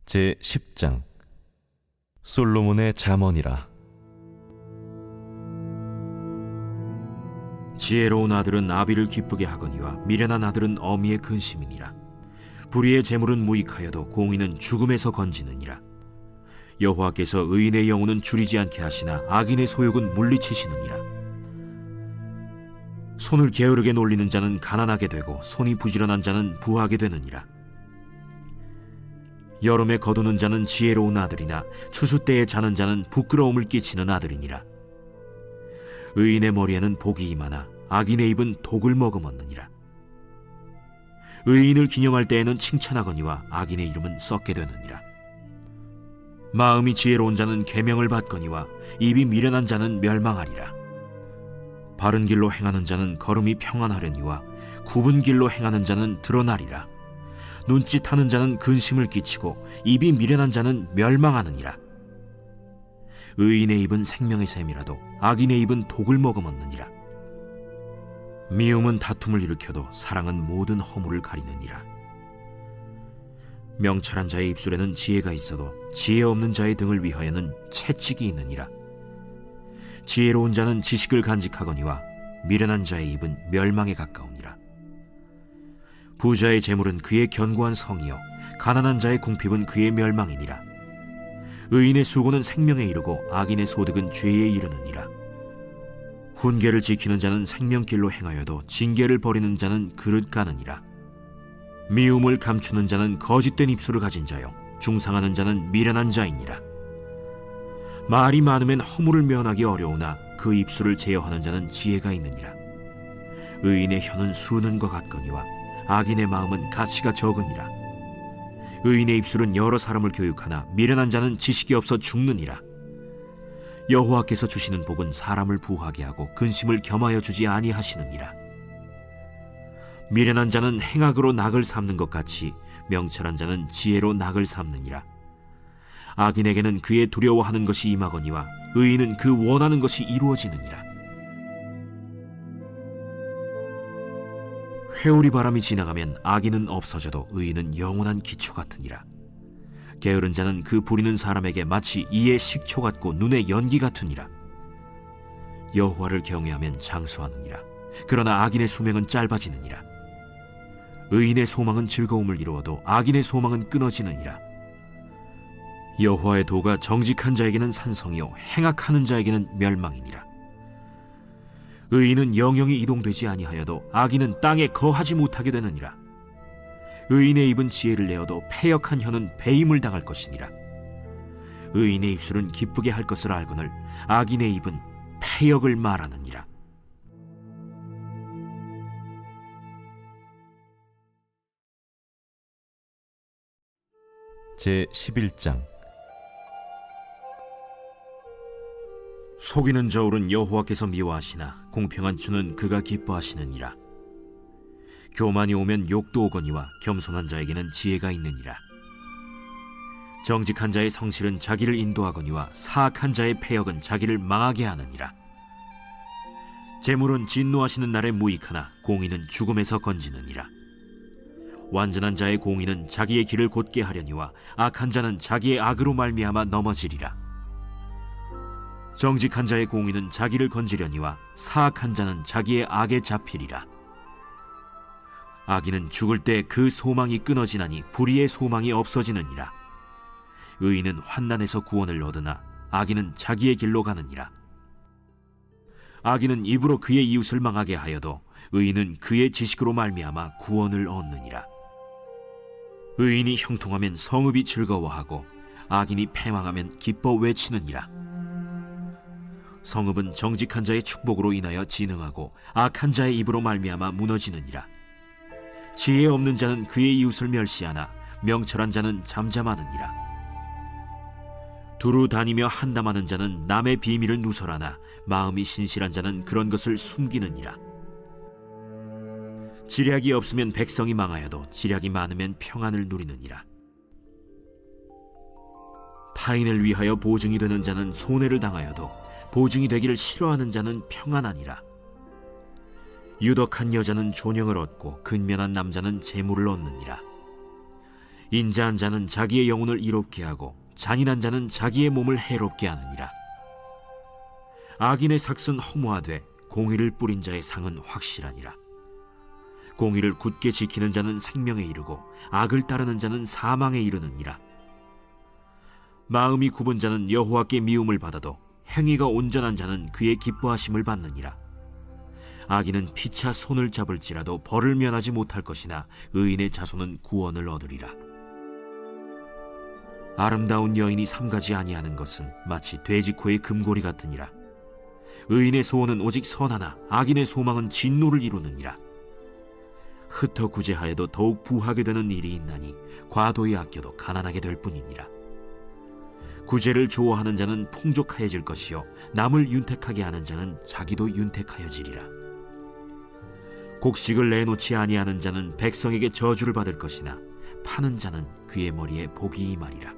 제10장 솔로몬의 잠언이라. 지혜로운 아들은 아비를 기쁘게 하거니와 미련한 아들은 어미의 근심이니라. 불의의 재물은 무익하여도 공의는 죽음에서 건지느니라. 여호와께서 의인의 영혼은 줄이지 않게 하시나 악인의 소욕은 물리치시느니라. 손을 게으르게 놀리는 자는 가난하게 되고 손이 부지런한 자는 부하게 되느니라. 여름에 거두는 자는 지혜로운 아들이나 추수 때에 자는 자는 부끄러움을 끼치는 아들이니라. 의인의 머리에는 복이 임하나 악인의 입은 독을 머금었느니라. 의인을 기념할 때에는 칭찬하거니와 악인의 이름은 썩게 되느니라. 마음이 지혜로운 자는 계명을 받거니와 입이 미련한 자는 멸망하리라. 바른 길로 행하는 자는 걸음이 평안하려니와 굽은 길로 행하는 자는 드러나리라. 눈짓하는 자는 근심을 끼치고 입이 미련한 자는 멸망하느니라. 의인의 입은 생명의 샘이라도 악인의 입은 독을 머금었느니라. 미움은 다툼을 일으켜도 사랑은 모든 허물을 가리느니라. 명철한 자의 입술에는 지혜가 있어도 지혜 없는 자의 등을 위하여는 채찍이 있느니라. 지혜로운 자는 지식을 간직하거니와 미련한 자의 입은 멸망에 가까우니라. 부자의 재물은 그의 견고한 성이요 가난한 자의 궁핍은 그의 멸망이니라. 의인의 수고는 생명에 이르고 악인의 소득은 죄에 이르느니라. 훈계를 지키는 자는 생명길로 행하여도 징계를 버리는 자는 그릇 가느니라. 미움을 감추는 자는 거짓된 입술을 가진 자요 중상하는 자는 미련한 자이니라. 말이 많으면 허물을 면하기 어려우나 그 입술을 제어하는 자는 지혜가 있느니라. 의인의 혀는 수는과 같거니와 악인의 마음은 가치가 적으니라. 의인의 입술은 여러 사람을 교육하나 미련한 자는 지식이 없어 죽느니라. 여호와께서 주시는 복은 사람을 부하게 하고 근심을 겸하여 주지 아니하시느니라. 미련한 자는 행악으로 낙을 삼는 것 같이 명철한 자는 지혜로 낙을 삼느니라. 악인에게는 그의 두려워하는 것이 임하거니와 의인은 그 원하는 것이 이루어지느니라. 회오리 바람이 지나가면 악인은 없어져도 의인은 영원한 기초 같으니라. 게으른 자는 그 부리는 사람에게 마치 이의 식초 같고 눈의 연기 같으니라. 여호와를 경외하면 장수하느니라. 그러나 악인의 수명은 짧아지느니라. 의인의 소망은 즐거움을 이루어도 악인의 소망은 끊어지느니라. 여호와의 도가 정직한 자에게는 산성이요 행악하는 자에게는 멸망이니라. 의인은 영영이 이동되지 아니하여도 악인은 땅에 거하지 못하게 되느니라. 의인의 입은 지혜를 내어도 패역한 혀는 배임을 당할 것이니라. 의인의 입술은 기쁘게 할 것을 알거늘 악인의 입은 패역을 말하느니라. 제11장 속이는 저울은 여호와께서 미워하시나 공평한 주는 그가 기뻐하시느니라. 교만이 오면 욕도 오거니와 겸손한 자에게는 지혜가 있느니라. 정직한 자의 성실은 자기를 인도하거니와 사악한 자의 패역은 자기를 망하게 하느니라. 재물은 진노하시는 날에 무익하나 공의는 죽음에서 건지느니라. 완전한 자의 공의는 자기의 길을 곧게 하려니와 악한 자는 자기의 악으로 말미암아 넘어지리라. 정직한 자의 공의는 자기를 건지려니와 사악한 자는 자기의 악에 잡히리라. 악인은 죽을 때 그 소망이 끊어지나니 불의의 소망이 없어지느니라. 의인은 환난에서 구원을 얻으나 악인은 자기의 길로 가느니라. 악인은 입으로 그의 이웃을 망하게 하여도 의인은 그의 지식으로 말미암아 구원을 얻느니라. 의인이 형통하면 성읍이 즐거워하고 악인이 패망하면 기뻐 외치느니라. 성읍은 정직한 자의 축복으로 인하여 진흥하고 악한 자의 입으로 말미암아 무너지느니라. 지혜 없는 자는 그의 이웃을 멸시하나 명철한 자는 잠잠하느니라. 두루 다니며 한담하는 자는 남의 비밀을 누설하나 마음이 신실한 자는 그런 것을 숨기느니라. 지략이 없으면 백성이 망하여도 지략이 많으면 평안을 누리느니라. 타인을 위하여 보증이 되는 자는 손해를 당하여도 보증이 되기를 싫어하는 자는 평안하니라. 유덕한 여자는 존영을 얻고 근면한 남자는 재물을 얻느니라. 인자한 자는 자기의 영혼을 이롭게 하고 잔인한 자는 자기의 몸을 해롭게 하느니라. 악인의 삭은 허무하되 공의를 뿌린 자의 상은 확실하니라. 공의를 굳게 지키는 자는 생명에 이르고 악을 따르는 자는 사망에 이르느니라. 마음이 굽은 자는 여호와께 미움을 받아도 행위가 온전한 자는 그의 기뻐하심을 받느니라. 악인은 피차 손을 잡을지라도 벌을 면하지 못할 것이나 의인의 자손은 구원을 얻으리라. 아름다운 여인이 삼가지 아니하는 것은 마치 돼지코의 금고리 같으니라. 의인의 소원은 오직 선하나 악인의 소망은 진노를 이루느니라. 흩어 구제하여도 더욱 부하게 되는 일이 있나니 과도히 아껴도 가난하게 될 뿐이니라. 구제를 좋아하는 자는 풍족하여질 것이요 남을 윤택하게 하는 자는 자기도 윤택하여지리라. 곡식을 내놓지 아니하는 자는 백성에게 저주를 받을 것이나 파는 자는 그의 머리에 복이 임하리라.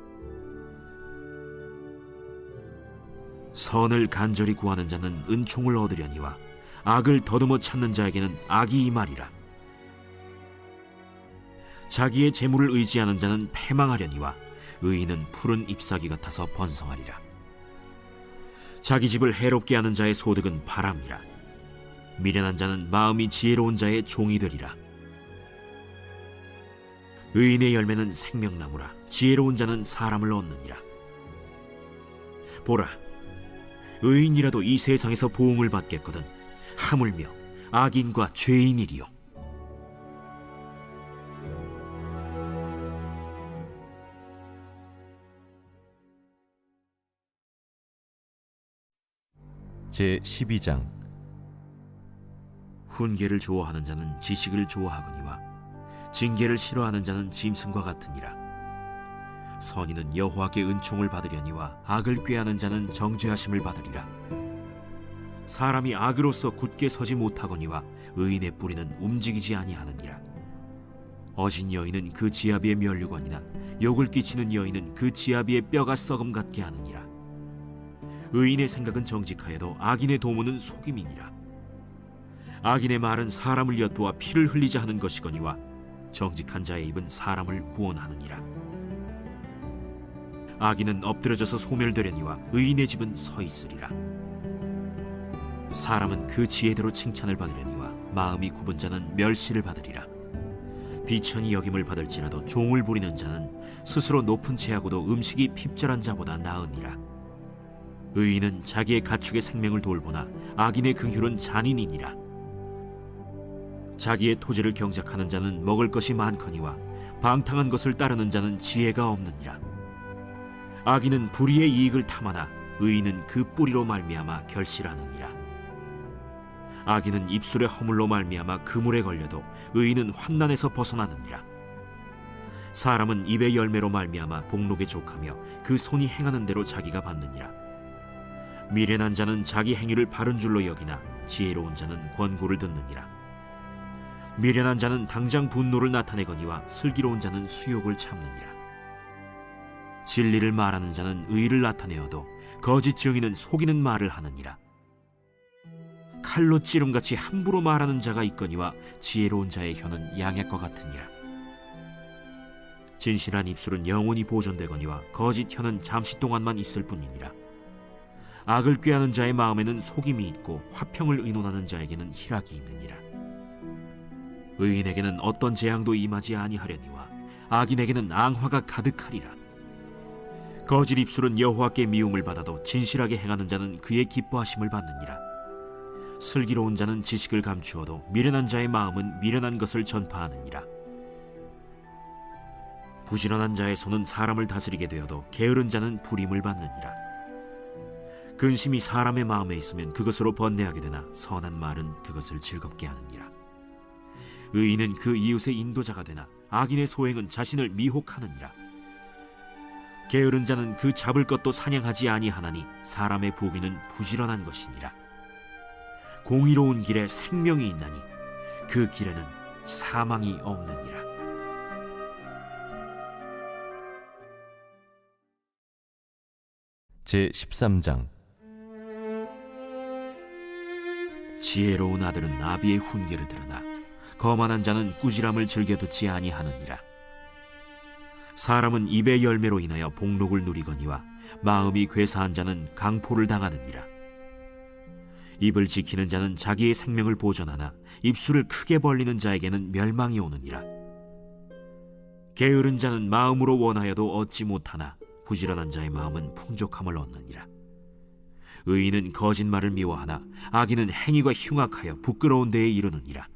선을 간절히 구하는 자는 은총을 얻으려니와 악을 더듬어 찾는 자에게는 악이 임하리라. 자기의 재물을 의지하는 자는 패망하려니와 의인은 푸른 잎사귀 같아서 번성하리라. 자기 집을 해롭게 하는 자의 소득은 바람이라. 미련한 자는 마음이 지혜로운 자의 종이 되리라. 의인의 열매는 생명나무라. 지혜로운 자는 사람을 얻느니라. 보라, 의인이라도 이 세상에서 보응을 받겠거든 하물며 악인과 죄인이리요. 제12장. 훈계를 좋아하는 자는 지식을 좋아하거니와 징계를 싫어하는 자는 짐승과 같으니라. 선인은 여호와께 은총을 받으려니와 악을 꾀하는 자는 정죄하심을 받으리라. 사람이 악으로서 굳게 서지 못하거니와 의인의 뿌리는 움직이지 아니하느니라. 어진 여인은 그 지아비의 면류관이나 욕을 끼치는 여인은 그 지아비의 뼈가 썩음 같게 하느니라. 의인의 생각은 정직하여도 악인의 도모는 속임이니라. 악인의 말은 사람을 엿보아 피를 흘리자 하는 것이거니와 정직한 자의 입은 사람을 구원하느니라. 악인은 엎드려져서 소멸되려니와 의인의 집은 서 있으리라. 사람은 그 지혜대로 칭찬을 받으려니와 마음이 굽은 자는 멸시를 받으리라. 비천히 여김을 받을지라도 종을 부리는 자는 스스로 높은 채하고도 음식이 핍절한 자보다 나으니라. 의인은 자기의 가축의 생명을 돌보나 악인의 긍휼은 잔인이니라. 자기의 토지를 경작하는 자는 먹을 것이 많거니와 방탕한 것을 따르는 자는 지혜가 없느니라. 악인은 불의의 이익을 탐하나 의인은 그 뿌리로 말미암아 결실하느니라. 악인은 입술의 허물로 말미암아 그물에 걸려도 의인은 환난에서 벗어나느니라. 사람은 입의 열매로 말미암아 복록에 족하며 그 손이 행하는 대로 자기가 받느니라. 미련한 자는 자기 행위를 바른 줄로 여기나 지혜로운 자는 권고를 듣느니라. 미련한 자는 당장 분노를 나타내거니와 슬기로운 자는 수욕을 참느니라. 진리를 말하는 자는 의를 나타내어도 거짓 증인은 속이는 말을 하느니라. 칼로 찌름같이 함부로 말하는 자가 있거니와 지혜로운 자의 혀는 양약과 같으니라. 진실한 입술은 영원히 보존되거니와 거짓 혀는 잠시 동안만 있을 뿐이니라. 악을 꾀하는 자의 마음에는 속임이 있고 화평을 의논하는 자에게는 희락이 있느니라. 의인에게는 어떤 재앙도 임하지 아니하려니와 악인에게는 앙화가 가득하리라. 거짓 입술은 여호와께 미움을 받아도 진실하게 행하는 자는 그의 기뻐하심을 받느니라. 슬기로운 자는 지식을 감추어도 미련한 자의 마음은 미련한 것을 전파하느니라. 부지런한 자의 손은 사람을 다스리게 되어도 게으른 자는 불임을 받느니라. 근심이 사람의 마음에 있으면 그것으로 번뇌하게 되나 선한 말은 그것을 즐겁게 하느니라. 의인은 그 이웃의 인도자가 되나 악인의 소행은 자신을 미혹하느니라. 게으른 자는 그 잡을 것도 사냥하지 아니하나니 사람의 부귀는 부지런한 것이니라. 공의로운 길에 생명이 있나니 그 길에는 사망이 없느니라. 제13장. 지혜로운 아들은 아비의 훈계를 들으나 거만한 자는 꾸지람을 즐겨 듣지 아니하느니라. 사람은 입의 열매로 인하여 복록을 누리거니와 마음이 괴사한 자는 강포를 당하느니라. 입을 지키는 자는 자기의 생명을 보존하나 입술을 크게 벌리는 자에게는 멸망이 오느니라. 게으른 자는 마음으로 원하여도 얻지 못하나 부지런한 자의 마음은 풍족함을 얻느니라. 의인은 거짓말을 미워하나 악인은 행위가 흉악하여 부끄러운 데에 이르느니라.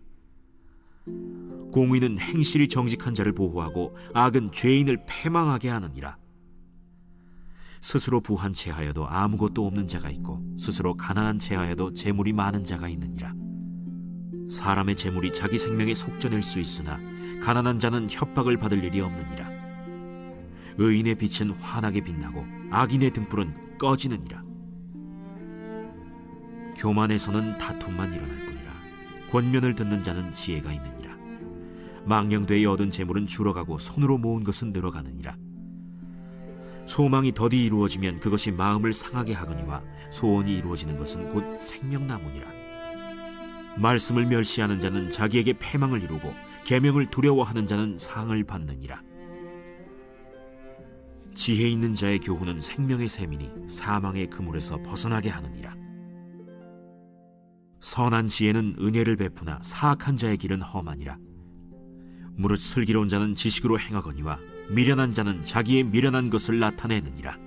공의는 행실이 정직한 자를 보호하고 악은 죄인을 패망하게 하느니라. 스스로 부한 채하여도 아무것도 없는 자가 있고 스스로 가난한 채하여도 재물이 많은 자가 있느니라. 사람의 재물이 자기 생명에 속전일 수 있으나 가난한 자는 협박을 받을 일이 없느니라. 의인의 빛은 환하게 빛나고 악인의 등불은 꺼지느니라. 교만에서는 다툼만 일어날 뿐이라. 권면을 듣는 자는 지혜가 있느니라. 망령되이 얻은 재물은 줄어가고 손으로 모은 것은 늘어가느니라. 소망이 더디 이루어지면 그것이 마음을 상하게 하거니와 소원이 이루어지는 것은 곧 생명나무니라. 말씀을 멸시하는 자는 자기에게 패망을 이루고 계명을 두려워하는 자는 상을 받느니라. 지혜 있는 자의 교훈은 생명의 샘이니 사망의 그물에서 벗어나게 하느니라. 선한 지혜는 은혜를 베푸나 사악한 자의 길은 험하니라. 무릇 슬기로운 자는 지식으로 행하거니와 미련한 자는 자기의 미련한 것을 나타내느니라.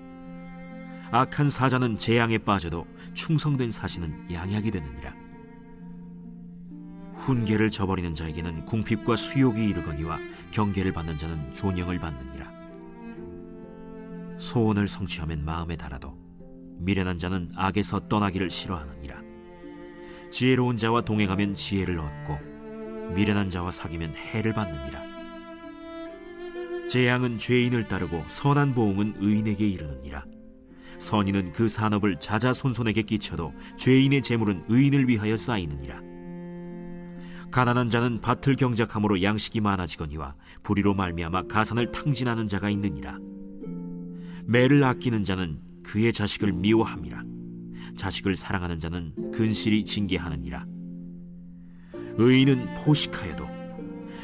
악한 사자는 재앙에 빠져도 충성된 사신은 양약이 되느니라. 훈계를 저버리는 자에게는 궁핍과 수욕이 이르거니와 경계를 받는 자는 존영을 받느니라. 소원을 성취하면 마음에 달아도 미련한 자는 악에서 떠나기를 싫어하느니라. 지혜로운 자와 동행하면 지혜를 얻고 미련한 자와 사귀면 해를 받느니라. 재앙은 죄인을 따르고 선한 보응은 의인에게 이르느니라. 선인은 그 산업을 자자손손에게 끼쳐도 죄인의 재물은 의인을 위하여 쌓이느니라. 가난한 자는 밭을 경작함으로 양식이 많아지거니와 불의로 말미암아 가산을 탕진하는 자가 있느니라. 매를 아끼는 자는 그의 자식을 미워함이라. 자식을 사랑하는 자는 근실이 징계하느니라. 의인은 포식하여도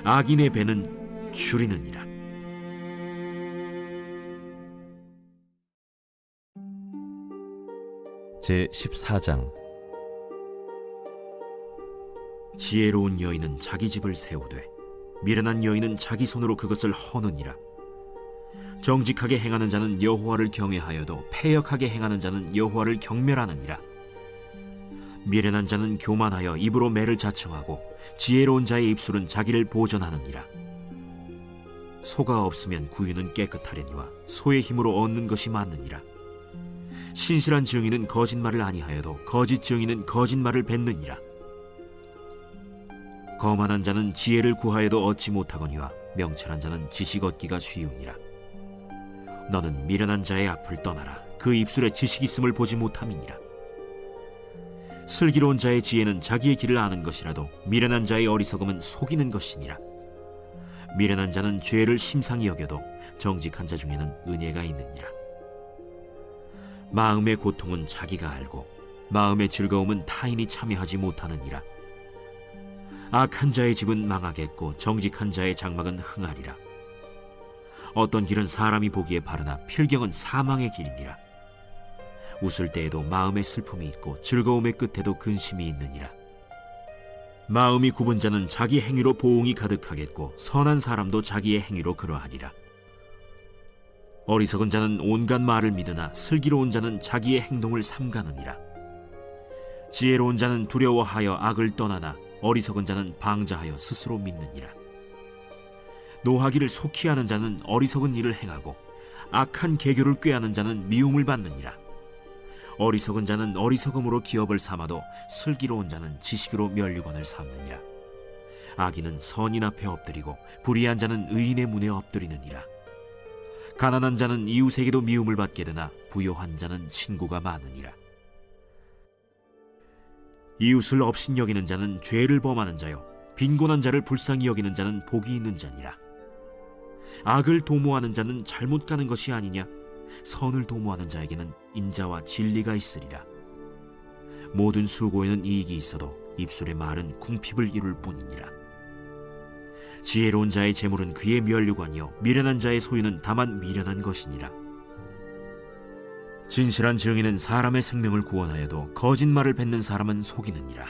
악인의 배는 줄이느니라. 제14장. 지혜로운 여인은 자기 집을 세우되 미련한 여인은 자기 손으로 그것을 허느니라. 정직하게 행하는 자는 여호와를 경외하여도 패역하게 행하는 자는 여호와를 경멸하느니라. 미련한 자는 교만하여 입으로 매를 자청하고 지혜로운 자의 입술은 자기를 보전하느니라. 소가 없으면 구유는 깨끗하려니와 소의 힘으로 얻는 것이 많느니라. 신실한 증인은 거짓말을 아니하여도 거짓 증인은 거짓말을 뱉느니라. 거만한 자는 지혜를 구하여도 얻지 못하거니와 명철한 자는 지식 얻기가 쉬우니라. 너는 미련한 자의 앞을 떠나라. 그 입술에 지식 있음을 보지 못함이니라. 슬기로운 자의 지혜는 자기의 길을 아는 것이라도 미련한 자의 어리석음은 속이는 것이니라. 미련한 자는 죄를 심상히 여겨도 정직한 자 중에는 은혜가 있느니라. 마음의 고통은 자기가 알고 마음의 즐거움은 타인이 참여하지 못하느니라. 악한 자의 집은 망하겠고 정직한 자의 장막은 흥하리라. 어떤 길은 사람이 보기에 바르나 필경은 사망의 길이니라. 웃을 때에도 마음에 슬픔이 있고 즐거움의 끝에도 근심이 있느니라. 마음이 굽은 자는 자기 행위로 보응이 가득하겠고 선한 사람도 자기의 행위로 그러하리라. 어리석은 자는 온갖 말을 믿으나 슬기로운 자는 자기의 행동을 삼가느니라. 지혜로운 자는 두려워하여 악을 떠나나 어리석은 자는 방자하여 스스로 믿느니라. 노하기를 속히 하는 자는 어리석은 일을 행하고 악한 계교를 꾀하는 자는 미움을 받느니라. 어리석은 자는 어리석음으로 기업을 삼아도 슬기로운 자는 지식으로 면류관을 삼느니라. 악인은 선인 앞에 엎드리고 불의한 자는 의인의 문에 엎드리느니라. 가난한 자는 이웃에게도 미움을 받게 되나 부요한 자는 친구가 많으니라. 이웃을 업신여기는 자는 죄를 범하는 자요 빈곤한 자를 불쌍히 여기는 자는 복이 있는 자니라. 악을 도모하는 자는 잘못 가는 것이 아니냐? 선을 도모하는 자에게는 인자와 진리가 있으리라. 모든 수고에는 이익이 있어도 입술의 말은 궁핍을 이룰 뿐이니라. 지혜로운 자의 재물은 그의 면류관이요 미련한 자의 소유는 다만 미련한 것이니라. 진실한 증인은 사람의 생명을 구원하여도 거짓말을 뱉는 사람은 속이느니라.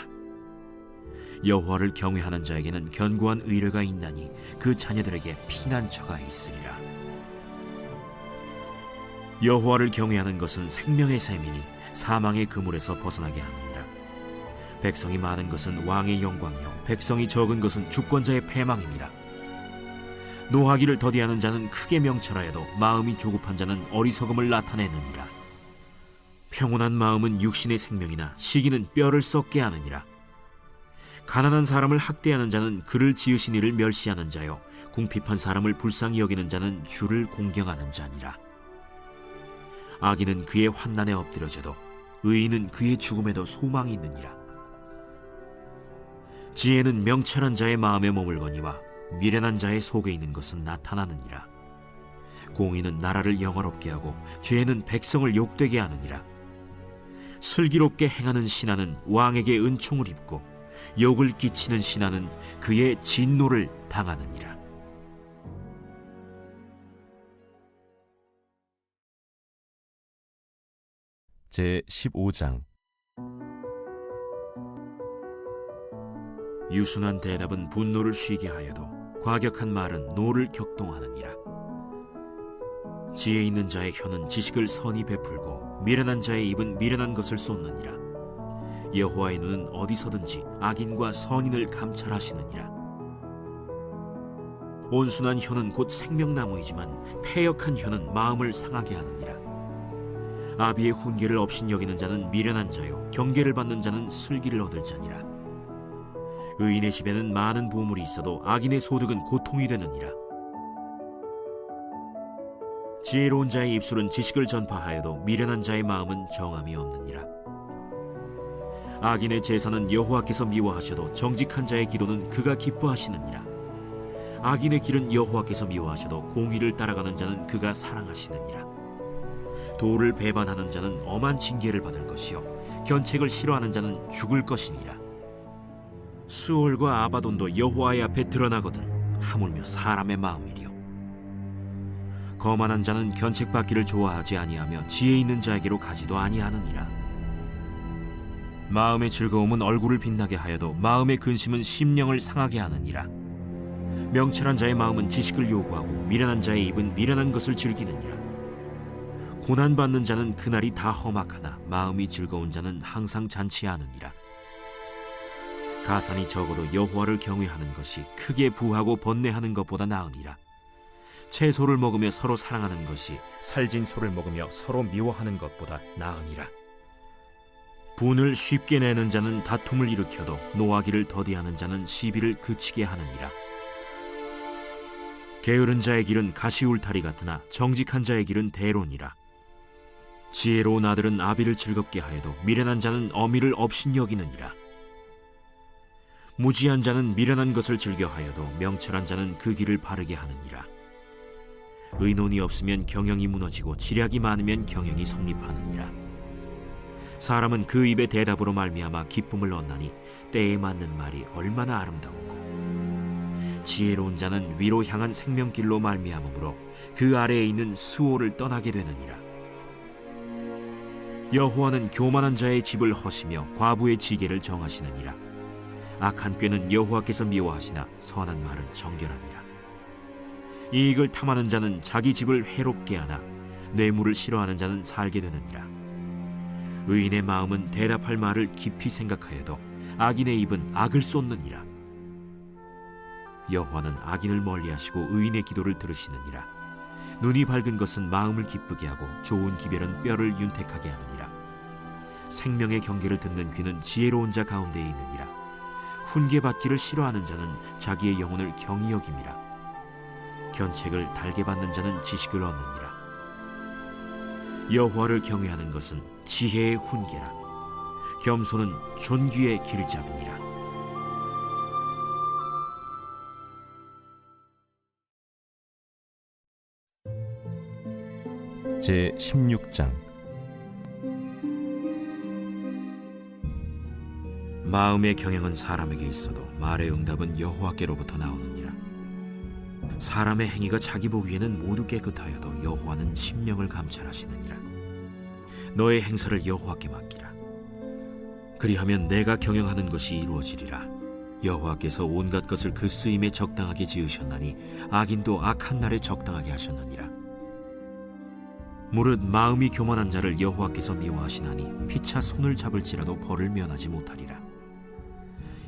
여호와를 경외하는 자에게는 견고한 의뢰가 있나니 그 자녀들에게 피난처가 있으리라. 여호와를 경외하는 것은 생명의 셈이니 사망의 그물에서 벗어나게 하느니라. 백성이 많은 것은 왕의 영광이요 백성이 적은 것은 주권자의 패망이니라. 노하기를 더디하는 자는 크게 명철하여도 마음이 조급한 자는 어리석음을 나타내느니라. 평온한 마음은 육신의 생명이나 시기는 뼈를 썩게 하느니라. 가난한 사람을 학대하는 자는 그를 지으신 이를 멸시하는 자요 궁핍한 사람을 불쌍히 여기는 자는 주를 공경하는 자니라. 악인은 그의 환난에 엎드려져도 의인은 그의 죽음에도 소망이 있느니라. 지혜는 명철한 자의 마음에 머물거니와 미련한 자의 속에 있는 것은 나타나느니라. 공의는 나라를 영화롭게 하고 죄는 백성을 욕되게 하느니라. 슬기롭게 행하는 신하는 왕에게 은총을 입고 욕을 끼치는 신하는 그의 진노를 당하느니라. 제 15장. 유순한 대답은 분노를 쉬게 하여도 과격한 말은 노를 격동하느니라. 지혜 있는 자의 혀는 지식을 선히 베풀고 미련한 자의 입은 미련한 것을 쏟느니라. 여호와의 눈은 어디서든지 악인과 선인을 감찰하시느니라. 온순한 혀는 곧 생명나무이지만 패역한 혀는 마음을 상하게 하느니라. 아비의 훈계를 업신여기는 자는 미련한 자요 경계를 받는 자는 슬기를 얻을 자니라. 의인의 집에는 많은 보물이 있어도 악인의 소득은 고통이 되느니라. 지혜로운 자의 입술은 지식을 전파하여도 미련한 자의 마음은 정함이 없느니라. 악인의 제사는 여호와께서 미워하셔도 정직한 자의 기도는 그가 기뻐하시느니라. 악인의 길은 여호와께서 미워하셔도 공의를 따라가는 자는 그가 사랑하시느니라. 도를 배반하는 자는 엄한 징계를 받을 것이요 견책을 싫어하는 자는 죽을 것이니라. 수올과 아바돈도 여호와의 앞에 드러나거든 하물며 사람의 마음이리요. 거만한 자는 견책받기를 좋아하지 아니하며 지혜 있는 자에게로 가지도 아니하느니라. 마음의 즐거움은 얼굴을 빛나게 하여도 마음의 근심은 심령을 상하게 하느니라. 명철한 자의 마음은 지식을 요구하고 미련한 자의 입은 미련한 것을 즐기느니라. 고난받는 자는 그날이 다 험악하나 마음이 즐거운 자는 항상 잔치하느니라. 가산이 적어도 여호와를 경외하는 것이 크게 부하고 번뇌하는 것보다 나으니라. 채소를 먹으며 서로 사랑하는 것이 살진 소를 먹으며 서로 미워하는 것보다 나으니라. 분을 쉽게 내는 자는 다툼을 일으켜도 노하기를 더디하는 자는 시비를 그치게 하느니라. 게으른 자의 길은 가시울타리 같으나 정직한 자의 길은 대론이라. 지혜로운 아들은 아비를 즐겁게 하여도 미련한 자는 어미를 업신여기느니라. 무지한 자는 미련한 것을 즐겨하여도 명철한 자는 그 길을 바르게 하느니라. 의논이 없으면 경영이 무너지고 지략이 많으면 경영이 성립하느니라. 사람은 그 입의 대답으로 말미암아 기쁨을 얻나니 때에 맞는 말이 얼마나 아름답고 지혜로운 자는 위로 향한 생명길로 말미암으므로 그 아래에 있는 수호를 떠나게 되느니라. 여호와는 교만한 자의 집을 허시며 과부의 지계를 정하시느니라. 악한 꾀는 여호와께서 미워하시나 선한 말은 정결하니라. 이익을 탐하는 자는 자기 집을 해롭게 하나 뇌물을 싫어하는 자는 살게 되느니라. 의인의 마음은 대답할 말을 깊이 생각하여도 악인의 입은 악을 쏟느니라. 여호와는 악인을 멀리하시고 의인의 기도를 들으시느니라. 눈이 밝은 것은 마음을 기쁘게 하고 좋은 기별은 뼈를 윤택하게 하느니라. 생명의 경계를 듣는 귀는 지혜로운 자 가운데에 있느니라. 훈계받기를 싫어하는 자는 자기의 영혼을 경히 여김이라. 견책을 달게 받는 자는 지식을 얻느니라. 여호와를 경외하는 것은 지혜의 훈계라. 겸손은 존귀의 길잡이니라. 제 16장. 마음의 경영은 사람에게 있어도 말의 응답은 여호와께로부터 나오느니라. 사람의 행위가 자기 보기에는 모두 깨끗하여도 여호와는 심령을 감찰하시느니라. 너의 행사를 여호와께 맡기라. 그리하면 내가 경영하는 것이 이루어지리라. 여호와께서 온갖 것을 그 쓰임에 적당하게 지으셨나니 악인도 악한 날에 적당하게 하셨느니라. 무릇 마음이 교만한 자를 여호와께서 미워하시나니 피차 손을 잡을지라도 벌을 면하지 못하리라.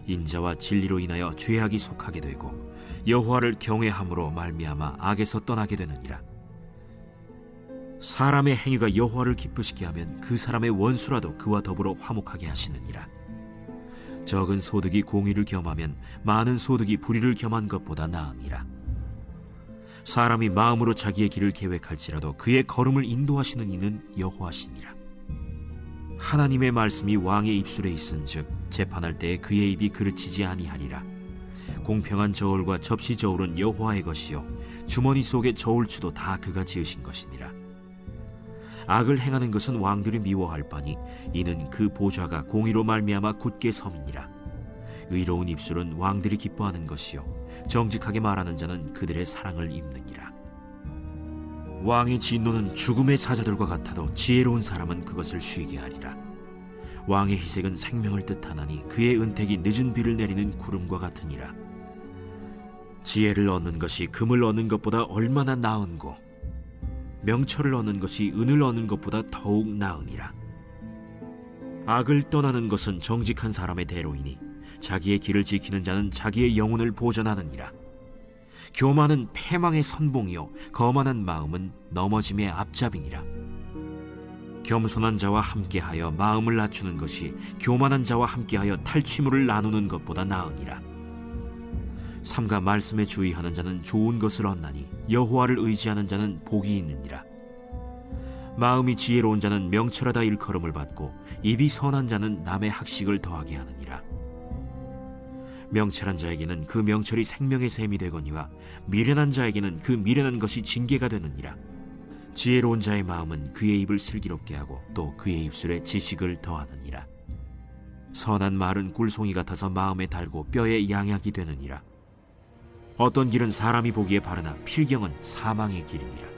인자와 진리로 인하여 죄악이 속하게 되고 여호와를 경외함으로 말미암아 악에서 떠나게 되느니라. 사람의 행위가 여호와를 기쁘시게 하면 그 사람의 원수라도 그와 더불어 화목하게 하시느니라. 적은 소득이 공의를 겸하면 많은 소득이 불의를 겸한 것보다 나으니라. 사람이 마음으로 자기의 길을 계획할지라도 그의 걸음을 인도하시는 이는 여호와시니라. 하나님의 말씀이 왕의 입술에 있은즉 재판할 때에 그의 입이 그르치지 아니하리라. 공평한 저울과 접시 저울은 여호와의 것이요 주머니 속의 저울추도 다 그가 지으신 것이니라. 악을 행하는 것은 왕들이 미워할 바니 이는 그 보좌가 공의로 말미암아 굳게 섬이니라. 의로운 입술은 왕들이 기뻐하는 것이요 정직하게 말하는 자는 그들의 사랑을 입느니라. 왕의 진노는 죽음의 사자들과 같아도 지혜로운 사람은 그것을 쉬게 하리라. 왕의 희색은 생명을 뜻하나니 그의 은택이 늦은 비를 내리는 구름과 같으니라. 지혜를 얻는 것이 금을 얻는 것보다 얼마나 나은고 명철을 얻는 것이 은을 얻는 것보다 더욱 나으니라. 악을 떠나는 것은 정직한 사람의 대로이니 자기의 길을 지키는 자는 자기의 영혼을 보전하느니라. 교만은 패망의 선봉이요 거만한 마음은 넘어짐의 앞잡이니라. 겸손한 자와 함께하여 마음을 낮추는 것이 교만한 자와 함께하여 탈취물을 나누는 것보다 나으니라. 삼가 말씀에 주의하는 자는 좋은 것을 얻나니 여호와를 의지하는 자는 복이 있느니라. 마음이 지혜로운 자는 명철하다 일컬음을 받고 입이 선한 자는 남의 학식을 더하게 하느니라. 명철한 자에게는 그 명철이 생명의 샘이 되거니와 미련한 자에게는 그 미련한 것이 징계가 되느니라. 지혜로운 자의 마음은 그의 입을 슬기롭게 하고 또 그의 입술에 지식을 더하느니라. 선한 말은 꿀송이 같아서 마음에 달고 뼈에 양약이 되느니라. 어떤 길은 사람이 보기에 바르나 필경은 사망의 길이니라.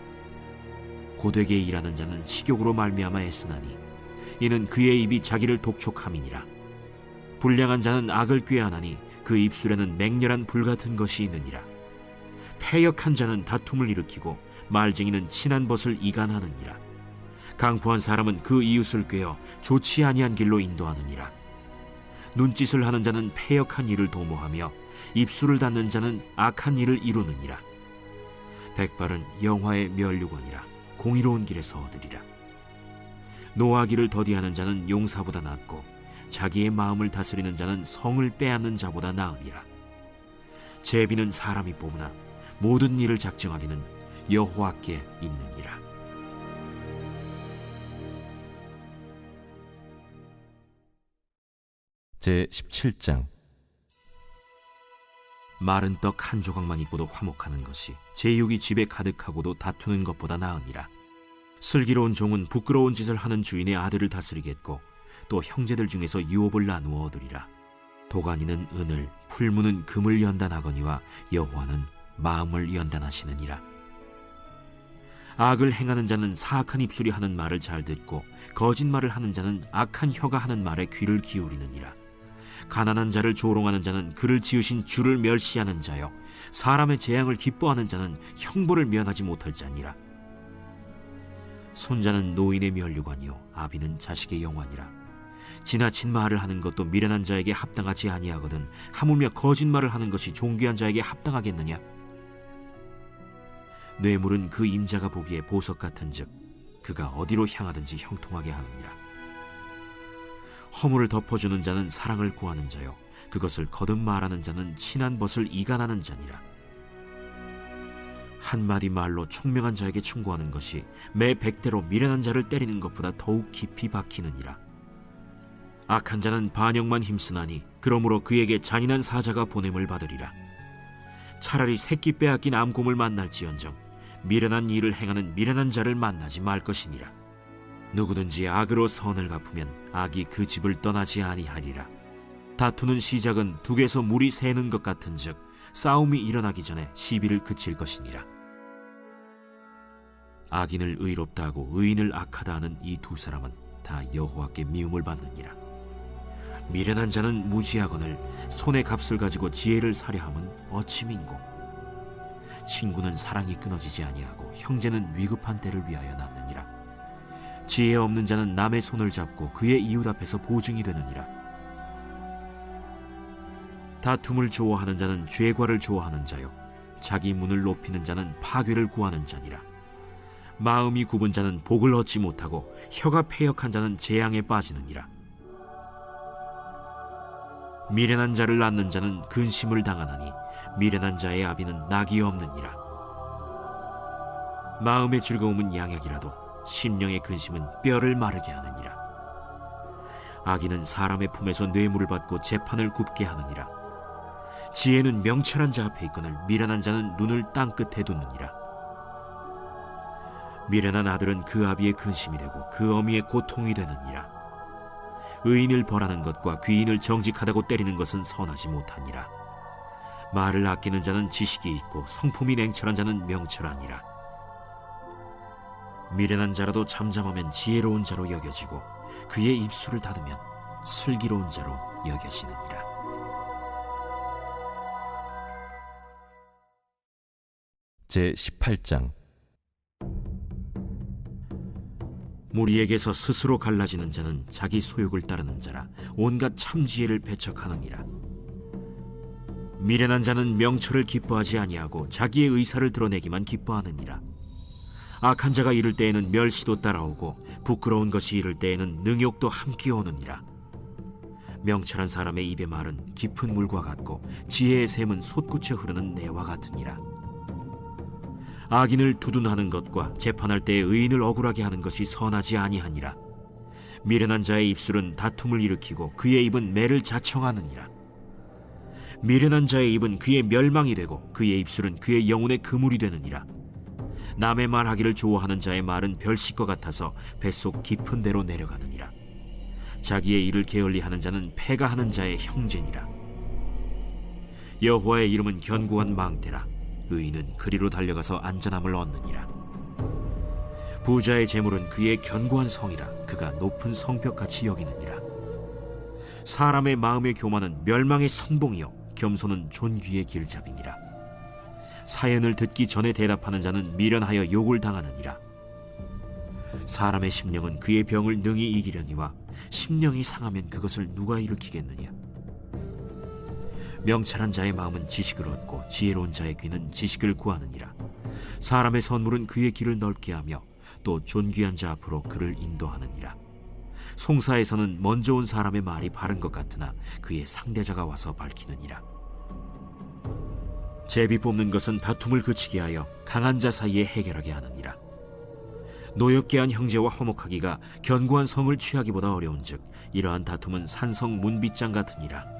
고되게 일하는 자는 식욕으로 말미암아 애쓰나니 이는 그의 입이 자기를 독촉함이니라. 불량한 자는 악을 꾀하나니 그 입술에는 맹렬한 불같은 것이 있느니라. 패역한 자는 다툼을 일으키고 말쟁이는 친한 벗을 이간하느니라. 강포한 사람은 그 이웃을 꾀어 좋지 아니한 길로 인도하느니라. 눈짓을 하는 자는 패역한 일을 도모하며 입술을 닫는 자는 악한 일을 이루느니라. 백발은 영화의 면류관이라 공의로운 길에서 얻으리라. 노하기를 더디하는 자는 용사보다 낫고 자기의 마음을 다스리는 자는 성을 빼앗는 자보다 나으니라. 제비는 사람이 뽑으나 모든 일을 작정하기는 여호와께 있느니라. 제17장. 마른 떡 한 조각만 있고도 화목하는 것이 제육이 집에 가득하고도 다투는 것보다 나으니라. 슬기로운 종은 부끄러운 짓을 하는 주인의 아들을 다스리겠고 또 형제들 중에서 유업을 나누어 얻으리라. 도가니는 은을, 풀무는 금을 연단하거니와 여호와는 마음을 연단하시느니라. 악을 행하는 자는 사악한 입술이 하는 말을 잘 듣고 거짓말을 하는 자는 악한 혀가 하는 말에 귀를 기울이느니라. 가난한 자를 조롱하는 자는 그를 지으신 주를 멸시하는 자요 사람의 재앙을 기뻐하는 자는 형벌을 면하지 못할 자니라. 손자는 노인의 면류관이요 아비는 자식의 영환이라. 지나친 말을 하는 것도 미련한 자에게 합당하지 아니하거든 하물며 거짓말을 하는 것이 존귀한 자에게 합당하겠느냐. 뇌물은 그 임자가 보기에 보석 같은즉 그가 어디로 향하든지 형통하게 하느니라. 허물을 덮어주는 자는 사랑을 구하는 자요 그것을 거듭 말하는 자는 친한 벗을 이간하는 자니라. 한마디 말로 총명한 자에게 충고하는 것이 매 100대로 미련한 자를 때리는 것보다 더욱 깊이 박히느니라. 악한 자는 반역만 힘쓰나니 그러므로 그에게 잔인한 사자가 보냄을 받으리라. 차라리 새끼 빼앗긴 암곰을 만날지언정 미련한 일을 행하는 미련한 자를 만나지 말 것이니라. 누구든지 악으로 선을 갚으면 악이 그 집을 떠나지 아니하리라. 다투는 시작은 둑에서 물이 새는 것 같은즉 싸움이 일어나기 전에 시비를 그칠 것이니라. 악인을 의롭다 하고 의인을 악하다 하는 이 두 사람은 다 여호와께 미움을 받느니라. 미련한 자는 무지하거늘 손의 값을 가지고 지혜를 사려 함은 어찌 민고. 친구는 사랑이 끊어지지 아니하고 형제는 위급한 때를 위하여 낳느니라. 지혜 없는 자는 남의 손을 잡고 그의 이웃 앞에서 보증이 되느니라. 다툼을 좋아하는 자는 죄과를 좋아하는 자요 자기 문을 높이는 자는 파괴를 구하는 자니라. 마음이 굽은 자는 복을 얻지 못하고 혀가 패역한 자는 재앙에 빠지느니라. 미련한 자를 낳는 자는 근심을 당하나니 미련한 자의 아비는 낙이 없느니라. 마음의 즐거움은 양약이라도 심령의 근심은 뼈를 마르게 하느니라. 악인은 사람의 품에서 뇌물을 받고 재판을 굽게 하느니라. 지혜는 명철한 자 앞에 있거늘 미련한 자는 눈을 땅 끝에 두느니라. 미련한 아들은 그 아비의 근심이 되고 그 어미의 고통이 되느니라. 의인을 벌하는 것과 귀인을 정직하다고 때리는 것은 선하지 못하니라. 말을 아끼는 자는 지식이 있고 성품이 냉철한 자는 명철하니라. 미련한 자라도 잠잠하면 지혜로운 자로 여겨지고 그의 입술을 닫으면 슬기로운 자로 여겨지느니라. 제18장. 무리에게서 스스로 갈라지는 자는 자기 소욕을 따르는 자라 온갖 참지혜를 배척하느니라. 미련한 자는 명철을 기뻐하지 아니하고 자기의 의사를 드러내기만 기뻐하느니라. 악한 자가 이를 때에는 멸시도 따라오고 부끄러운 것이 이를 때에는 능욕도 함께 오느니라. 명철한 사람의 입의 말은 깊은 물과 같고 지혜의 샘은 솟구쳐 흐르는 내와 같으니라. 악인을 두둔하는 것과 재판할 때에 의인을 억울하게 하는 것이 선하지 아니하니라. 미련한 자의 입술은 다툼을 일으키고 그의 입은 매를 자청하느니라. 미련한 자의 입은 그의 멸망이 되고 그의 입술은 그의 영혼의 그물이 되느니라. 남의 말하기를 좋아하는 자의 말은 별식과 같아서 뱃속 깊은 데로 내려가느니라. 자기의 일을 게을리하는 자는 패가 하는 자의 형제니라. 여호와의 이름은 견고한 망대라. 의인은 그리로 달려가서 안전함을 얻느니라. 부자의 재물은 그의 견고한 성이라. 그가 높은 성벽같이 여기느니라. 사람의 마음의 교만은 멸망의 선봉이요 겸손은 존귀의 길잡이니라. 사연을 듣기 전에 대답하는 자는 미련하여 욕을 당하느니라. 사람의 심령은 그의 병을 능히 이기려니와 심령이 상하면 그것을 누가 일으키겠느냐. 명철한 자의 마음은 지식을 얻고 지혜로운 자의 귀는 지식을 구하느니라. 사람의 선물은 그의 길을 넓게 하며 또 존귀한 자 앞으로 그를 인도하느니라. 송사에서는 먼저 온 사람의 말이 바른 것 같으나 그의 상대자가 와서 밝히느니라. 제비 뽑는 것은 다툼을 그치게 하여 강한 자 사이에 해결하게 하느니라. 노엽게 한 형제와 화목하기가 견고한 성을 취하기보다 어려운즉 이러한 다툼은 산성 문빗장 같으니라.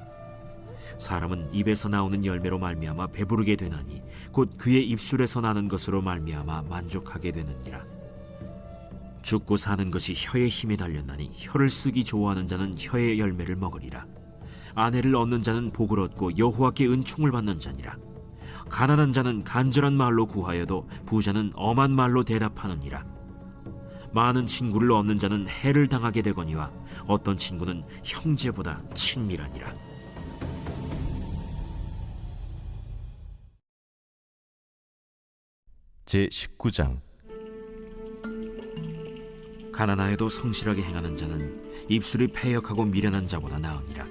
사람은 입에서 나오는 열매로 말미암아 배부르게 되나니 곧 그의 입술에서 나는 것으로 말미암아 만족하게 되느니라. 죽고 사는 것이 혀의 힘에 달렸나니 혀를 쓰기 좋아하는 자는 혀의 열매를 먹으리라. 아내를 얻는 자는 복을 얻고 여호와께 은총을 받는 자니라. 가난한 자는 간절한 말로 구하여도 부자는 엄한 말로 대답하느니라. 많은 친구를 얻는 자는 해를 당하게 되거니와 어떤 친구는 형제보다 친밀하니라. 제19장. 가난하여도 성실하게 행하는 자는 입술이 패역하고 미련한 자보다 나으니라.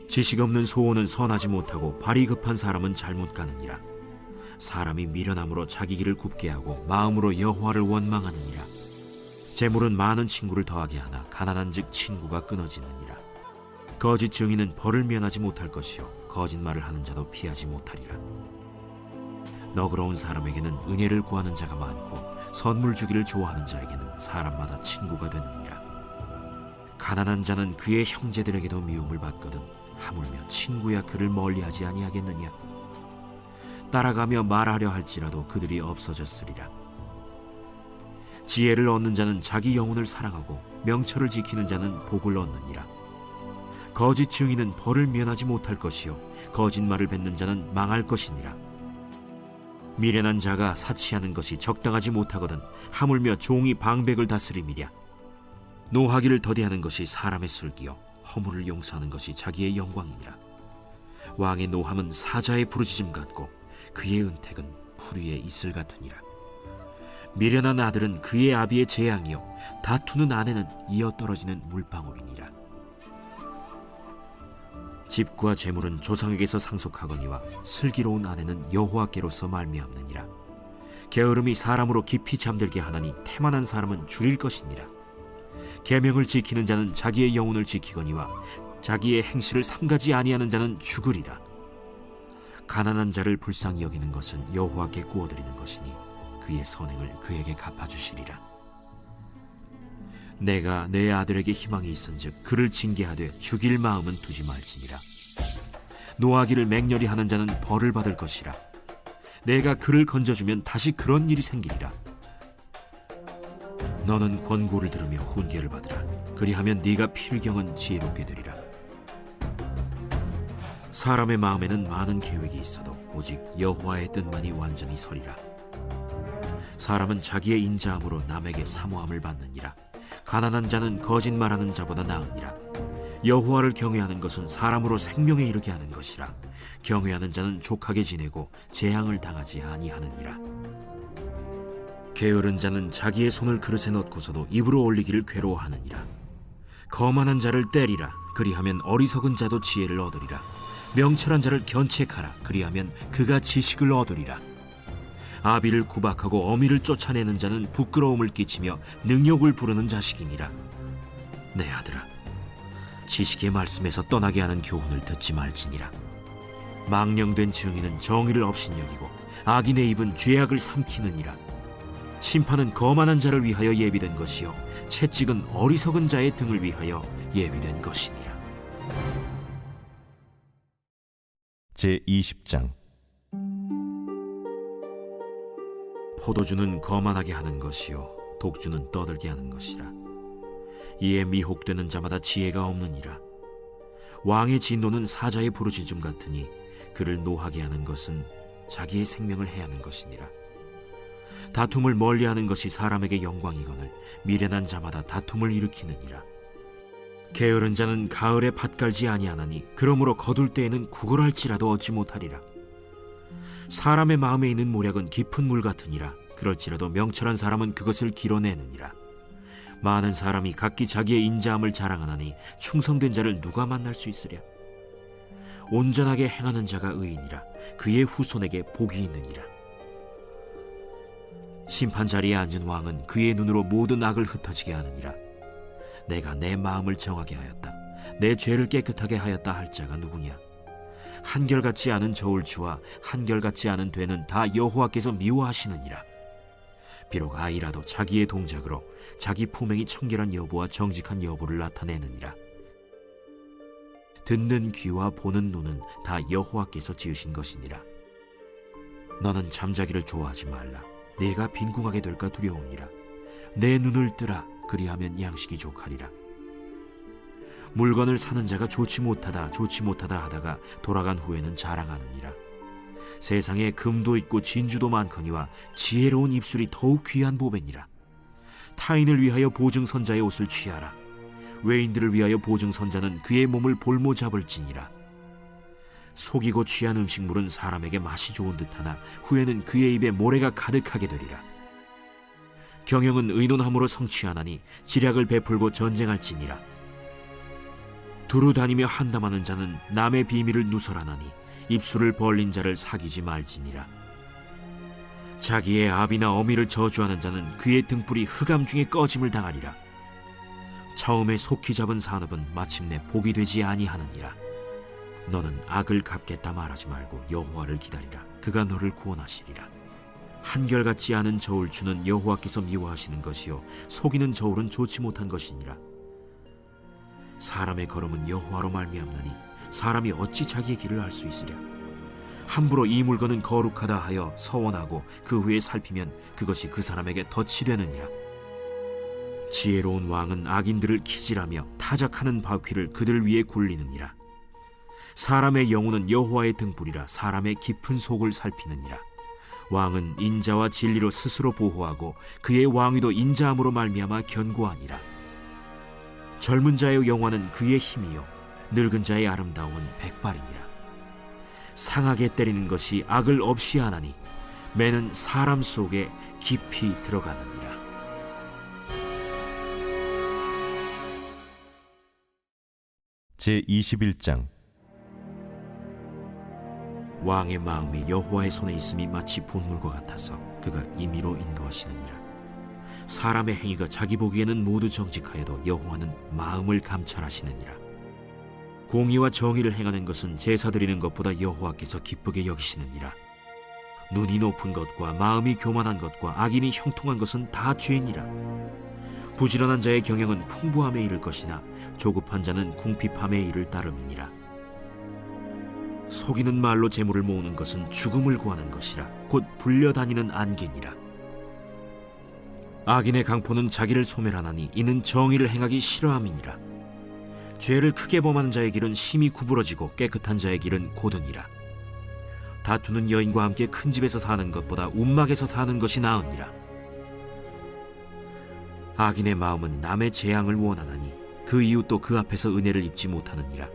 지식 없는 소원은 선하지 못하고 발이 급한 사람은 잘못 가느니라. 사람이 미련함으로 자기 길을 굽게 하고 마음으로 여호와를 원망하느니라. 재물은 많은 친구를 더하게 하나 가난한즉 친구가 끊어지느니라. 거짓 증인은 벌을 면하지 못할 것이요 거짓말을 하는 자도 피하지 못하리라. 너그러운 사람에게는 은혜를 구하는 자가 많고 선물 주기를 좋아하는 자에게는 사람마다 친구가 되느니라. 가난한 자는 그의 형제들에게도 미움을 받거든 하물며 친구야 그를 멀리하지 아니하겠느냐. 따라가며 말하려 할지라도 그들이 없어졌으리라. 지혜를 얻는 자는 자기 영혼을 사랑하고 명철을 지키는 자는 복을 얻느니라. 거짓 증인은 벌을 면하지 못할 것이요 거짓말을 뱉는 자는 망할 것이니라. 미련한 자가 사치하는 것이 적당하지 못하거든 하물며 종이 방백을 다스림이랴. 노하기를 더디하는 것이 사람의 슬기요 허물을 용서하는 것이 자기의 영광이니라. 왕의 노함은 사자의 부르짖음 같고 그의 은택은 풀 위에 이슬 같으니라. 미련한 아들은 그의 아비의 재앙이요 다투는 아내는 이어 떨어지는 물방울이니라. 집과 재물은 조상에게서 상속하거니와 슬기로운 아내는 여호와께로서 말미암느니라. 게으름이 사람으로 깊이 잠들게 하나니 태만한 사람은 줄일 것이니라. 계명을 지키는 자는 자기의 영혼을 지키거니와 자기의 행실을 삼가지 아니하는 자는 죽으리라. 가난한 자를 불쌍히 여기는 것은 여호와께 구워드리는 것이니 그의 선행을 그에게 갚아주시리라. 내가 내 아들에게 희망이 있은즉 그를 징계하되 죽일 마음은 두지 말지니라. 노하기를 맹렬히 하는 자는 벌을 받을 것이라. 내가 그를 건져주면 다시 그런 일이 생기리라. 너는 권고를 들으며 훈계를 받으라. 그리하면 네가 필경은 지혜롭게 되리라. 사람의 마음에는 많은 계획이 있어도 오직 여호와의 뜻만이 완전히 서리라. 사람은 자기의 인자함으로 남에게 사모함을 받느니라. 가난한 자는 거짓말하는 자보다 나으니라. 여호와를 경외하는 것은 사람으로 생명에 이르게 하는 것이라. 경외하는 자는 족하게 지내고 재앙을 당하지 아니하느니라. 게으른 자는 자기의 손을 그릇에 넣고서도 입으로 올리기를 괴로워하느니라. 거만한 자를 때리라. 그리하면 어리석은 자도 지혜를 얻으리라. 명철한 자를 견책하라. 그리하면 그가 지식을 얻으리라. 아비를 구박하고 어미를 쫓아내는 자는 부끄러움을 끼치며 능욕을 부르는 자식이니라. 내 아들아, 지식의 말씀에서 떠나게 하는 교훈을 듣지 말지니라. 망령된 증인은 정의를 업신여기고 악인의 입은 죄악을 삼키느니라. 심판은 거만한 자를 위하여 예비된 것이요 채찍은 어리석은 자의 등을 위하여 예비된 것이니라. 제20장. 포도주는 거만하게 하는 것이요 독주는 떠들게 하는 것이라. 이에 미혹되는 자마다 지혜가 없느니라. 왕의 진노는 사자의 부르짖음 같으니 그를 노하게 하는 것은 자기의 생명을 해하는 것이니라. 다툼을 멀리하는 것이 사람에게 영광이거늘 미련한 자마다 다툼을 일으키느니라. 게으른 자는 가을에 밭 갈지 아니하나니 그러므로 거둘 때에는 구걸할지라도 얻지 못하리라. 사람의 마음에 있는 모략은 깊은 물 같으니라. 그럴지라도 명철한 사람은 그것을 길어내느니라. 많은 사람이 각기 자기의 인자함을 자랑하나니 충성된 자를 누가 만날 수 있으랴. 온전하게 행하는 자가 의인이라. 그의 후손에게 복이 있느니라. 심판 자리에 앉은 왕은 그의 눈으로 모든 악을 흩어지게 하느니라. 내가 내 마음을 정하게 하였다. 내 죄를 깨끗하게 하였다 할 자가 누구냐. 한결같지 않은 저울추와 한결같지 않은 되는 다 여호와께서 미워하시느니라. 비록 아이라도 자기의 동작으로 자기 품행이 청결한 여부와 정직한 여부를 나타내느니라. 듣는 귀와 보는 눈은 다 여호와께서 지으신 것이니라. 너는 잠자기를 좋아하지 말라. 네가 빈궁하게 될까 두려우니라. 내 눈을 뜨라. 그리하면 양식이 족하리라. 물건을 사는 자가 좋지 못하다 하다가 돌아간 후에는 자랑하느니라. 세상에 금도 있고 진주도 많거니와 지혜로운 입술이 더욱 귀한 보배니라. 타인을 위하여 보증선자의 옷을 취하라. 외인들을 위하여 보증선자는 그의 몸을 볼모 잡을지니라. 속이고 취한 음식물은 사람에게 맛이 좋은 듯하나 후에는 그의 입에 모래가 가득하게 되리라. 경영은 의논함으로 성취하나니 지략을 베풀고 전쟁할지니라. 두루 다니며 한담하는 자는 남의 비밀을 누설하나니 입술을 벌린 자를 사귀지 말지니라. 자기의 아비나 어미를 저주하는 자는 그의 등불이 흑암 중에 꺼짐을 당하리라. 처음에 속히 잡은 산업은 마침내 복이 되지 아니하느니라. 너는 악을 갚겠다 말하지 말고 여호와를 기다리라. 그가 너를 구원하시리라. 한결같지 않은 저울추는 여호와께서 미워하시는 것이요 속이는 저울은 좋지 못한 것이니라. 사람의 걸음은 여호와로 말미암나니 사람이 어찌 자기의 길을 알 수 있으랴. 함부로 이 물건은 거룩하다 하여 서원하고 그 후에 살피면 그것이 그 사람에게 덫이 되느니라. 지혜로운 왕은 악인들을 기질하며 타작하는 바퀴를 그들 위에 굴리느니라. 사람의 영혼은 여호와의 등불이라 사람의 깊은 속을 살피느니라. 왕은 인자와 진리로 스스로 보호하고 그의 왕위도 인자함으로 말미암아 견고하니라. 젊은 자의 영화는 그의 힘이요 늙은 자의 아름다움은 백발이니라. 상하게 때리는 것이 악을 없이 하나니 매는 사람 속에 깊이 들어가느니라. 제21장. 왕의 마음이 여호와의 손에 있음이 마치 본물과 같아서 그가 임의로 인도하시느니라. 사람의 행위가 자기 보기에는 모두 정직하여도 여호와는 마음을 감찰하시느니라. 공의와 정의를 행하는 것은 제사 드리는 것보다 여호와께서 기쁘게 여기시느니라. 눈이 높은 것과 마음이 교만한 것과 악인이 형통한 것은 다 죄니라. 부지런한 자의 경영은 풍부함에 이를 것이나 조급한 자는 궁핍함에 이를 따름이니라. 속이는 말로 재물을 모으는 것은 죽음을 구하는 것이라 곧 불려다니는 안개니라. 악인의 강포는 자기를 소멸하나니 이는 정의를 행하기 싫어함이니라. 죄를 크게 범하는 자의 길은 심히 구부러지고 깨끗한 자의 길은 고드니라. 다투는 여인과 함께 큰 집에서 사는 것보다 움막에서 사는 것이 나으니라. 악인의 마음은 남의 재앙을 원하나니 그 이웃도 그 앞에서 은혜를 입지 못하느니라.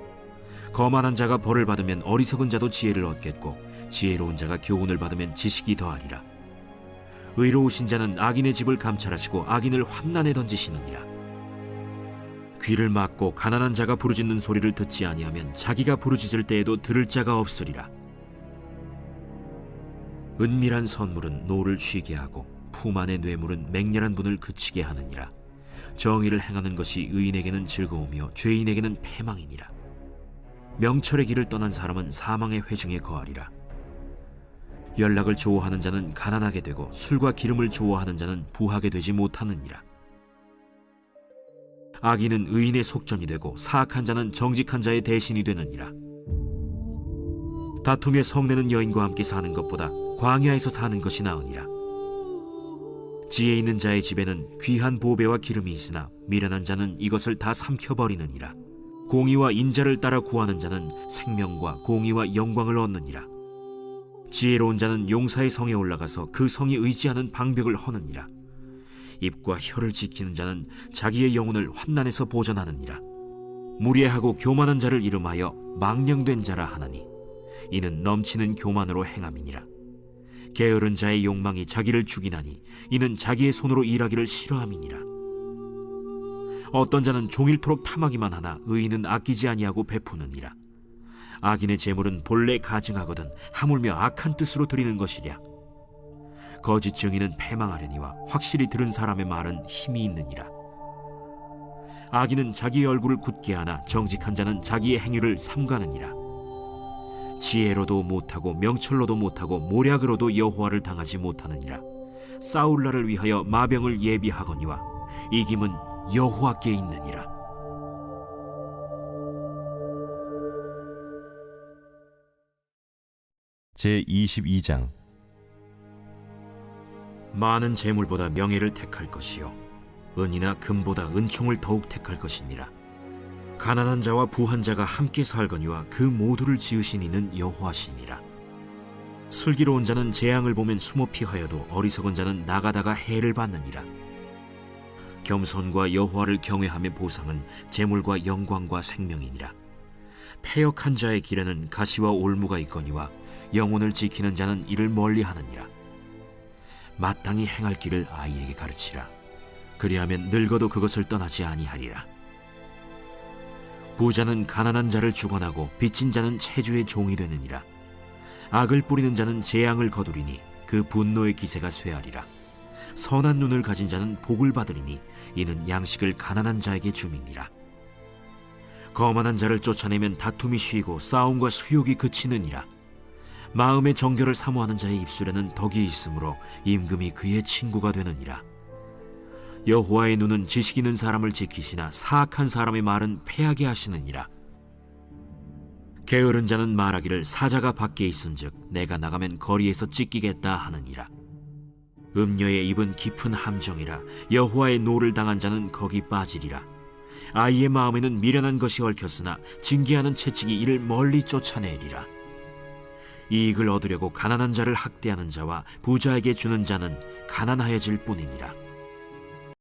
거만한 자가 벌을 받으면 어리석은 자도 지혜를 얻겠고 지혜로운 자가 교훈을 받으면 지식이 더하리라. 의로우신 자는 악인의 집을 감찰하시고 악인을 환난에 던지시느니라. 귀를 막고 가난한 자가 부르짖는 소리를 듣지 아니하면 자기가 부르짖을 때에도 들을 자가 없으리라. 은밀한 선물은 노를 쉬게 하고 품 안의 뇌물은 맹렬한 분을 그치게 하느니라. 정의를 행하는 것이 의인에게는 즐거우며 죄인에게는 패망이니라. 명철의 길을 떠난 사람은 사망의 회중에 거하리라. 연락을 좋아하는 자는 가난하게 되고 술과 기름을 좋아하는 자는 부하게 되지 못하느니라. 악인은 의인의 속전이 되고 사악한 자는 정직한 자의 대신이 되느니라. 다툼의 성내는 여인과 함께 사는 것보다 광야에서 사는 것이 나으니라. 지혜 있는 자의 집에는 귀한 보배와 기름이 있으나 미련한 자는 이것을 다 삼켜버리느니라. 공의와 인자를 따라 구하는 자는 생명과 공의와 영광을 얻느니라. 지혜로운 자는 용사의 성에 올라가서 그 성이 의지하는 방벽을 허느니라. 입과 혀를 지키는 자는 자기의 영혼을 환난에서 보전하느니라. 무례하고 교만한 자를 이름하여 망령된 자라 하나니 이는 넘치는 교만으로 행함이니라. 게으른 자의 욕망이 자기를 죽이나니 이는 자기의 손으로 일하기를 싫어함이니라. 어떤 자는 종일토록 탐하기만 하나 의인은 아끼지 아니하고 베푸느니라. 악인의 재물은 본래 가증하거든 하물며 악한 뜻으로 드리는 것이랴. 거짓 증인은 패망하려니와 확실히 들은 사람의 말은 힘이 있느니라. 악인은 자기의 얼굴을 굳게 하나 정직한 자는 자기의 행위를 삼가느니라. 지혜로도 못하고 명철로도 못하고 모략으로도 여호와를 당하지 못하느니라. 싸울 날을 위하여 마병을 예비하거니와 이김은 여호와께 있느니라. 제22장. 많은 재물보다 명예를 택할 것이요 은이나 금보다 은총을 더욱 택할 것이니라. 가난한 자와 부한 자가 함께 살거니와 그 모두를 지으신 이는 여호와시니라. 슬기로운 자는 재앙을 보면 숨어 피하여도 어리석은 자는 나가다가 해를 받느니라. 겸손과 여호와를 경외함의 보상은 재물과 영광과 생명이니라. 패역한 자의 길에는 가시와 올무가 있거니와 영혼을 지키는 자는 이를 멀리하느니라. 마땅히 행할 길을 아이에게 가르치라. 그리하면 늙어도 그것을 떠나지 아니하리라. 부자는 가난한 자를 주관하고 빚진 자는 체주의 종이 되느니라. 악을 뿌리는 자는 재앙을 거두리니 그 분노의 기세가 쇠하리라. 선한 눈을 가진 자는 복을 받으리니 이는 양식을 가난한 자에게 줌이니라. 거만한 자를 쫓아내면 다툼이 쉬고 싸움과 수욕이 그치느니라. 마음의 정결을 사모하는 자의 입술에는 덕이 있으므로 임금이 그의 친구가 되느니라. 여호와의 눈은 지식 있는 사람을 지키시나 사악한 사람의 말은 패하게 하시느니라. 게으른 자는 말하기를 사자가 밖에 있은즉 내가 나가면 거리에서 찢기겠다 하느니라. 음녀의 입은 깊은 함정이라 여호와의 노를 당한 자는 거기 빠지리라. 아이의 마음에는 미련한 것이 얽혔으나 징계하는 채찍이 이를 멀리 쫓아내리라. 이익을 얻으려고 가난한 자를 학대하는 자와 부자에게 주는 자는 가난하여질 뿐이니라.